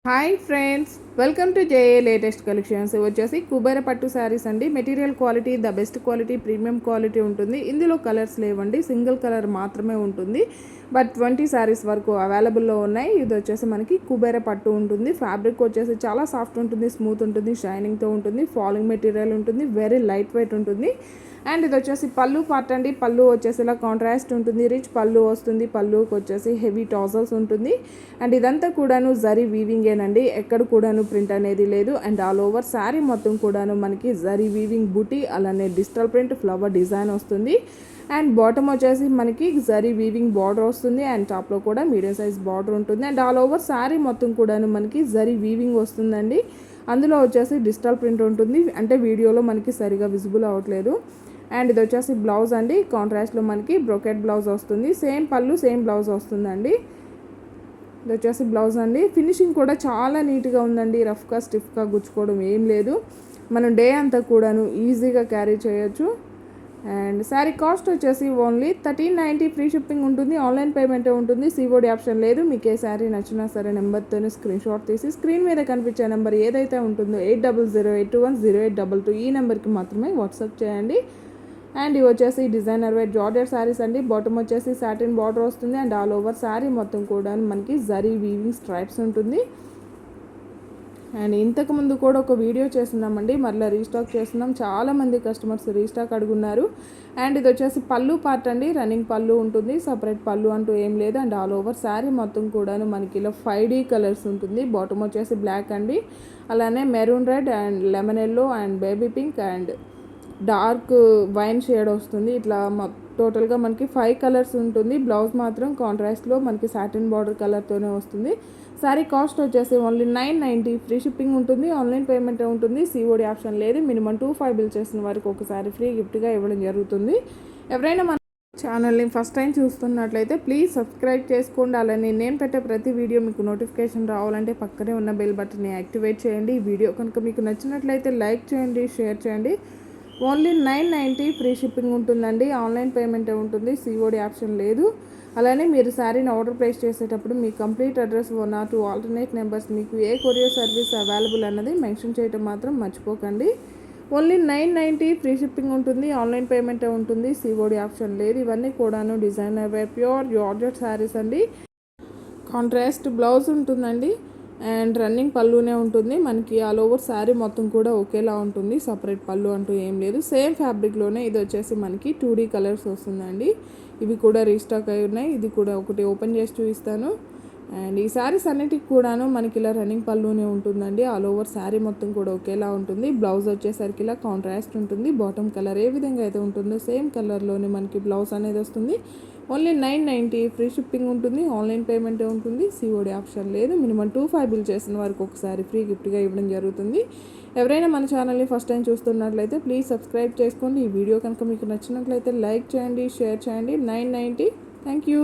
Hi friends, welcome to JA latest collections. వచ్చేసి కుబేర పట్టు శారీస్ అండి. Material quality the best quality, premium quality ఉంటుంది. ఇందులో కలర్స్ లేవండి, సింగిల్ కలర్ మాత్రమే ఉంటుంది. బట్ 20 శారీస్ వరకు అవైలబుల్లో ఉన్నాయి. ఇది వచ్చేసి మనకి కుబేర పట్టు ఉంటుంది. ఫ్యాబ్రిక్ వచ్చేసి చాలా సాఫ్ట్ ఉంటుంది, స్మూత్ ఉంటుంది, షైనింగ్తో ఉంటుంది, ఫాలింగ్ మెటీరియల్ ఉంటుంది, వెరీ లైట్ వెయిట్ ఉంటుంది. అండ్ ఇది వచ్చేసి పళ్ళు పార్ట్ అండి. పళ్ళు వచ్చేసి ఇలా కాంట్రాస్ట్ ఉంటుంది, రిచ్ పళ్ళు వస్తుంది. పళ్ళుకి వచ్చేసి హెవీ టాజల్స్ ఉంటుంది. అండ్ ఇదంతా కూడాను జరీ వీవింగేనండి, ఎక్కడ కూడాను ప్రింట్ అనేది లేదు. అండ్ ఆల్ ఓవర్ శారీ మొత్తం కూడాను మనకి జరీ వీవింగ్ బూటీ, అలానే డిజిటల్ ప్రింట్ ఫ్లవర్ డిజైన్ వస్తుంది. అండ్ బాటమ్ వచ్చేసి మనకి జరీ వీవింగ్ బార్డర్ వస్తుంది. అండ్ టాప్లో కూడా మీడియం సైజ్ బార్డర్ ఉంటుంది. అండ్ ఆల్ ఓవర్ శారీ మొత్తం కూడాను మనకి జరీ వీవింగ్ వస్తుందండి. అందులో వచ్చేసి డిజిటల్ ప్రింట్ ఉంటుంది, అంటే వీడియోలో మనకి సరిగా విజిబుల్ అవ్వట్లేదు. అండ్ ఇది వచ్చేసి బ్లౌజ్ అండి. కాంట్రాస్ట్లో మనకి బ్రోకెట్ బ్లౌజ్ వస్తుంది. సేమ్ పళ్ళు సేమ్ బ్లౌజ్ వస్తుందండి. ఇది వచ్చేసి బ్లౌజ్ అండి. ఫినిషింగ్ కూడా చాలా నీట్గా ఉందండి. రఫ్గా స్టిఫ్గా గుచ్చుకోవడం ఏం లేదు. మనం డే అంతా కూడాను ఈజీగా క్యారీ చేయొచ్చు. అండ్ శారీ కాస్ట్ వచ్చేసి ఓన్లీ 1390, ఫ్రీ షిప్పింగ్ ఉంటుంది. ఆన్లైన్ పేమెంటే ఉంటుంది, సిఓడి ఆప్షన్ లేదు. మీకు ఏ శారీ నచ్చినా సరే నెంబర్తోనే స్క్రీన్ షాట్ తీసి స్క్రీన్ మీద కనిపించే నెంబర్ ఏదైతే ఉంటుందో 8008210822 ఈ నెంబర్కి మాత్రమే వాట్సాప్ చేయండి. అండ్ ఇవి వచ్చేసి డిజైనర్ వేర్ జార్జెట్ శారీస్ అండి. బాటమ్ వచ్చేసి సాటిన్ బార్డర్ వస్తుంది. అండ్ ఆల్ ఓవర్ శారీ మొత్తం కూడా మనకి జరీ వీవింగ్ స్ట్రైప్స్ ఉంటుంది. అండ్ ఇంతకుముందు కూడా ఒక వీడియో చేస్తున్నామండి, మళ్ళీ రీస్టాక్ చేస్తున్నాం. చాలామంది కస్టమర్స్ రీస్టాక్ అడుగున్నారు. అండ్ ఇది వచ్చేసి పళ్ళు పార్ట్ అండి. రన్నింగ్ పళ్ళు ఉంటుంది, సపరేట్ పళ్ళు అంటూ ఏం లేదు. అండ్ ఆల్ ఓవర్ శారీ మొత్తం కూడాను మనకి ఇలా 5D కలర్స్ ఉంటుంది. బాటమ్ వచ్చేసి బ్లాక్ అండి, అలానే maroon red and lemon yellow and baby pink and dark wine shade వస్తుంది. ఇట్లా టోటల్గా మనకి 5 కలర్స్ ఉంటుంది. బ్లౌజ్ మాత్రం కాంట్రాస్ట్లో మనకి సాటిన్ బార్డర్ కలర్తోనే వస్తుంది. శారీ కాస్ట్ వచ్చేసి ఓన్లీ 990, ఫ్రీ షిప్పింగ్ ఉంటుంది. ఆన్లైన్ పేమెంట్ ఉంటుంది, సిఓడి ఆప్షన్ లేదు. మినిమం 25 బిల్ చేసిన వారికి ఒకసారి ఫ్రీ గిఫ్ట్గా ఇవ్వడం జరుగుతుంది. ఎవరైనా మన ఛానల్ని ఫస్ట్ టైం చూస్తున్నట్లయితే ప్లీజ్ సబ్స్క్రైబ్ చేసుకోండి. అలానే నేను పెట్టే ప్రతి వీడియో మీకు నోటిఫికేషన్ రావాలంటే పక్కనే ఉన్న బెల్ బటన్ని యాక్టివేట్ చేయండి. ఈ వీడియో కనుక మీకు నచ్చినట్లయితే లైక్ చేయండి, షేర్ చేయండి. ఓన్లీ 990, ఫ్రీ షిప్పింగ్ ఉంటుందండి. ఆన్లైన్ పేమెంటే ఉంటుంది, సిఓడి ఆప్షన్ లేదు. అలానే మీరు శారీని ఆర్డర్ ప్లేస్ చేసేటప్పుడు మీ complete address 1 or 2 alternate numbers, మీకు ఏ కొరియర్ సర్వీస్ అవైలబుల్ అన్నది మెన్షన్ చేయడం మాత్రం మర్చిపోకండి. ఓన్లీ 990, ఫ్రీ షిప్పింగ్ ఉంటుంది. ఆన్లైన్ పేమెంటే ఉంటుంది, సిఓడి ఆప్షన్ లేదు. ఇవన్నీ కూడాను designer wear pure georgette saris అండి. కాంట్రాస్ట్ బ్లౌజ్ ఉంటుందండి. అండ్ రన్నింగ్ పళ్ళునే ఉంటుంది. మనకి ఆల్ ఓవర్ శారీ మొత్తం కూడా ఒకేలా ఉంటుంది, సపరేట్ పళ్ళు అంటూ ఏం లేదు. సేమ్ ఫ్యాబ్రిక్లోనే ఇది వచ్చేసి మనకి 2D కలర్స్ వస్తుందండి. ఇవి కూడా రీస్టాక్ అయి ఉన్నాయి. ఇది కూడా ఒకటి ఓపెన్ చేసి చూపిస్తాను. అండ్ ఈ శారీస్ అన్నిటికి కూడాను మనకి ఇలా రన్నింగ్ పళ్ళునే ఉంటుందండి. ఆల్ ఓవర్ శారీ మొత్తం కూడా ఒకేలా ఉంటుంది. బ్లౌజ్ వచ్చేసరికి ఇలా కాంట్రాస్ట్ ఉంటుంది. బాటమ్ కలర్ ఏ విధంగా అయితే ఉంటుందో సేమ్ కలర్లోనే మనకి బ్లౌజ్ అనేది వస్తుంది. ఓన్లీ 990, ఫ్రీ షిప్పింగ్ ఉంటుంది. ఆన్లైన్ పేమెంటే ఉంటుంది, సిఓడి ఆప్షన్ లేదు. మినిమం 25 బిల్ చేసిన వారికి ఒకసారి ఫ్రీ గిఫ్ట్గా ఇవ్వడం జరుగుతుంది. ఎవరైనా మన ఛానల్ని ఫస్ట్ టైం చూస్తున్నట్లయితే ప్లీజ్ సబ్స్క్రైబ్ చేసుకోండి. ఈ వీడియో కనుక మీకు నచ్చినట్లయితే లైక్ చేయండి, షేర్ చేయండి. 990. Thank you.